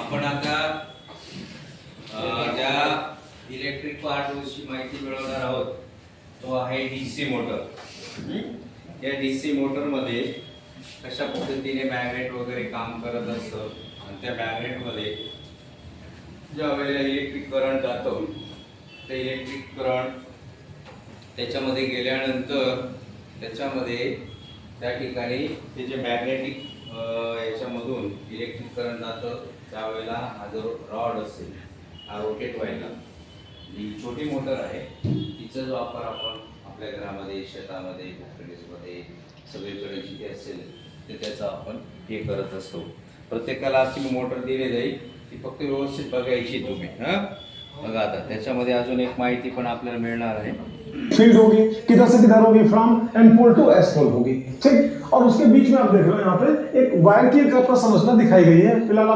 आपण आता ज्या इलेक्ट्रिक पार्टची माहिती मिळवणार आहोत तो आहे डीसी मोटर. या डीसी मोटरमध्ये कशा पद्धतीने मॅग्नेट वगैरे काम करत असतं आणि त्या मॅग्नेटमध्ये ज्या वेळेला इलेक्ट्रिक करंट जातो ते इलेक्ट्रिक करंट त्याच्यामध्ये गेल्यानंतर त्याच्यामध्ये त्या ठिकाणी ते जे मॅग्नेटिक याच्यामधून इलेक्ट्रिक करंट जातं त्यावेळेला हा जो रॉड असेल हा रोटेट व्हायला ही छोटी मोटर आहे तिचा जो वापर आपण आपल्या घरामध्ये शेतामध्ये फॅक्टरीजमध्ये सगळीकडे जिथे असेल ते त्याचा आपण हे करत असतो. प्रत्येकाला अशी मोटर दिली जाईल ती फक्त व्यवस्थित बघायची तुम्ही. बघा आता त्याच्यामध्ये अजून एक माहिती पण आपल्याला मिळणार आहे. फील्ड होगी किधर से किधर होगी, from N pole to S pole होगी, ठीक। और उसके बीच में आप देख रहे हो यहाँ पे एक वायर की एक आपको संरचना दिखाई गई है। फिलहाल